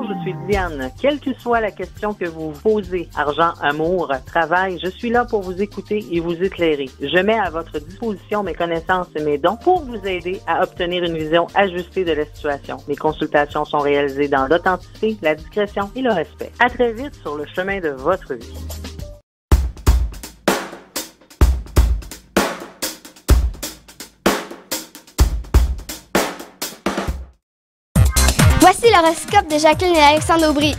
Bonjour, je suis Diane. Quelle que soit la question que vous posez, argent, amour, travail, je suis là pour vous écouter et vous éclairer. Je mets à votre disposition mes connaissances et mes dons pour vous aider à obtenir une vision ajustée de la situation. Mes consultations sont réalisées dans l'authenticité, la discrétion et le respect. À très vite sur le chemin de votre vie. Voici l'horoscope de Jacqueline et Alexandre Aubry.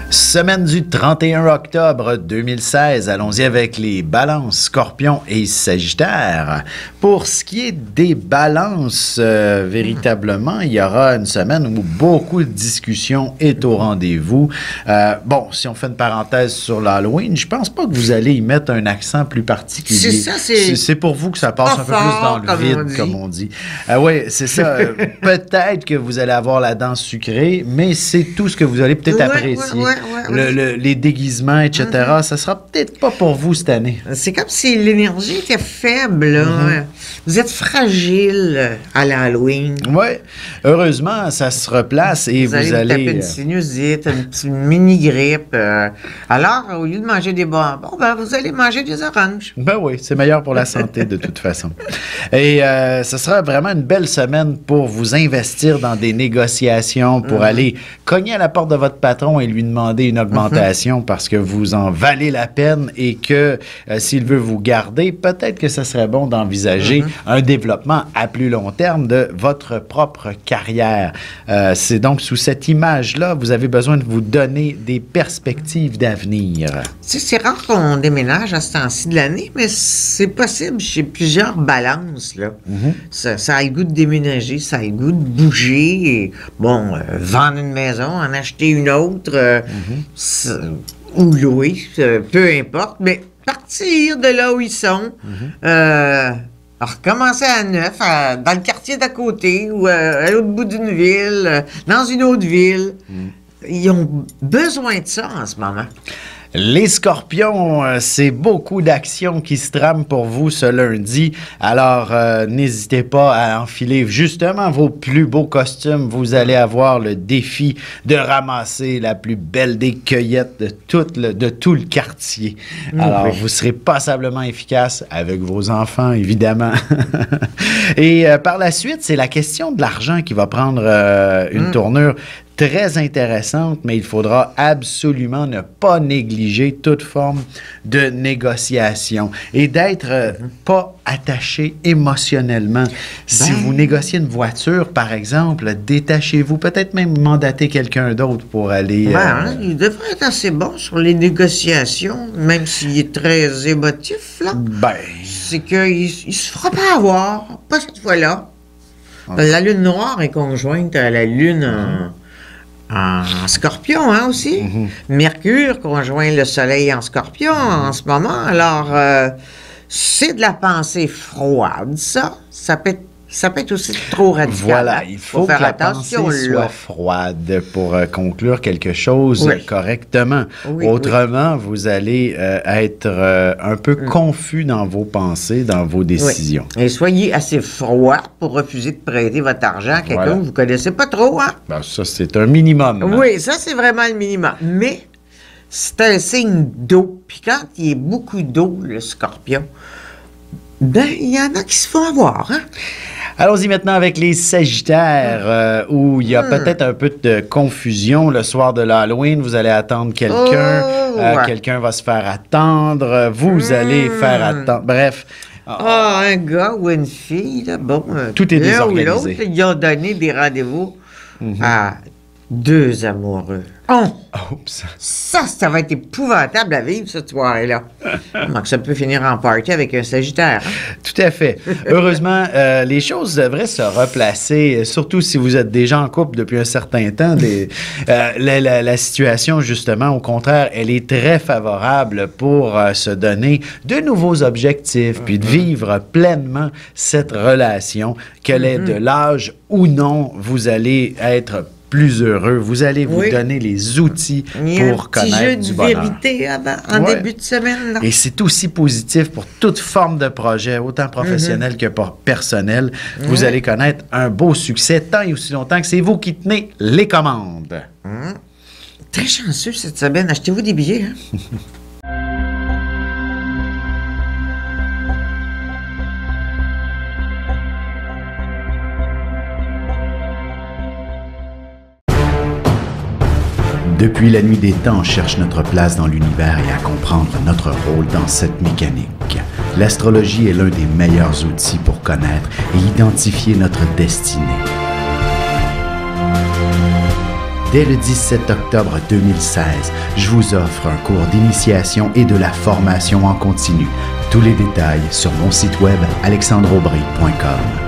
Semaine du 31 octobre 2016. Allons-y avec les balances, scorpions et sagittaires. Pour ce qui est des balances, véritablement, il y aura une semaine où beaucoup de discussions est au rendez-vous. Bon, si on fait une parenthèse sur l'Halloween, je pense pas que vous allez y mettre un accent plus particulier. C'est ça, c'est pour vous que ça passe un peu plus dans le vide, comme on dit. Oui, c'est ça. Peut-être que vous allez avoir la dent sucrée, mais c'est tout ce que vous allez peut-être apprécier. Les déguisements, etc., ça sera peut-être pas pour vous cette année. C'est comme si l'énergie était faible. Là. Vous êtes fragile à l'Halloween. Oui. Heureusement, ça se replace et vous allez taper une sinusite, une petite mini-grippe. Alors, au lieu de manger des bonbons, vous allez manger des oranges. Ben oui, c'est meilleur pour la santé de toute façon. Et ce sera vraiment une belle semaine pour vous investir dans des négociations, pour aller cogner à la porte de votre patron et lui demander une augmentation parce que vous en valez la peine et que s'il veut vous garder, peut-être que ce serait bon d'envisager un développement à plus long terme de votre propre carrière. C'est donc sous cette image-là, vous avez besoin de vous donner des perspectives d'avenir. C'est rare qu'on déménage à ce temps-ci de l'année, mais c'est possible chez plusieurs balances. Là. Ça a le goût de déménager, ça a le goût de bouger. Et, vendre une maison, en acheter une autre, ou louer, peu importe, mais partir de là où ils sont, recommencer à neuf, dans le quartier d'à côté ou à l'autre bout d'une ville, dans une autre ville. Ils ont besoin de ça en ce moment. Les scorpions, c'est beaucoup d'actions qui se trament pour vous ce lundi. Alors, n'hésitez pas à enfiler justement vos plus beaux costumes. Vous allez avoir le défi de ramasser la plus belle des cueillettes de tout le quartier. Alors, vous serez passablement efficace avec vos enfants, évidemment. Et par la suite, c'est la question de l'argent qui va prendre une tournure très intéressante, mais il faudra absolument ne pas négliger toute forme de négociation et d'être pas attaché émotionnellement. Si vous négociez une voiture, par exemple, détachez-vous, peut-être même mandater quelqu'un d'autre pour aller... il devrait être assez bon sur les négociations, même s'il est très émotif, là. C'est qu'il se fera pas avoir, pas cette fois-là. La lune noire est conjointe à la lune en scorpion, aussi. Mercure conjoint le soleil en scorpion en ce moment. Alors, c'est de la pensée froide, ça. Ça peut être aussi trop radical. Voilà, il faut faire que la attention, pensée soit froide pour conclure quelque chose correctement. Autrement, vous allez être un peu confus dans vos pensées, dans vos décisions. Et soyez assez froid pour refuser de prêter votre argent à quelqu'un que vous ne connaissez pas trop. Ça, c'est un minimum. Oui, ça, c'est vraiment le minimum. Mais c'est un signe d'eau. Puis quand il y a beaucoup d'eau, le scorpion, il y en a qui se font avoir, Allons-y maintenant avec les Sagittaires, où il y a peut-être un peu de confusion. Le soir de l'Halloween, vous allez attendre quelqu'un. Quelqu'un va se faire attendre. Vous allez faire attendre. Bref. Un gars ou une fille, là, tout est désorganisé. L'un ou l'autre, ils ont donné des rendez-vous à deux amoureux. Ça va être épouvantable à vivre, cette soirée-là. Donc, ça peut finir en party avec un Sagittaire. Tout à fait. Heureusement, les choses devraient se replacer, surtout si vous êtes déjà en couple depuis un certain temps. La situation, justement, au contraire, elle est très favorable pour se donner de nouveaux objectifs, puis de vivre pleinement cette relation, qu'elle est de l'âge ou non, vous allez être plus heureux. Vous allez vous donner les outils pour connaître du bonheur. Un petit jeu de vérité en début de semaine. Là. Et c'est aussi positif pour toute forme de projet, autant professionnel que personnel. Vous allez connaître un beau succès tant et aussi longtemps que c'est vous qui tenez les commandes. Très chanceux cette semaine. Achetez-vous des billets. Hein? Depuis la nuit des temps, on cherche notre place dans l'univers et à comprendre notre rôle dans cette mécanique. L'astrologie est l'un des meilleurs outils pour connaître et identifier notre destinée. Dès le 17 octobre 2016, je vous offre un cours d'initiation et de la formation en continu. Tous les détails sur mon site web alexandreaubry.com.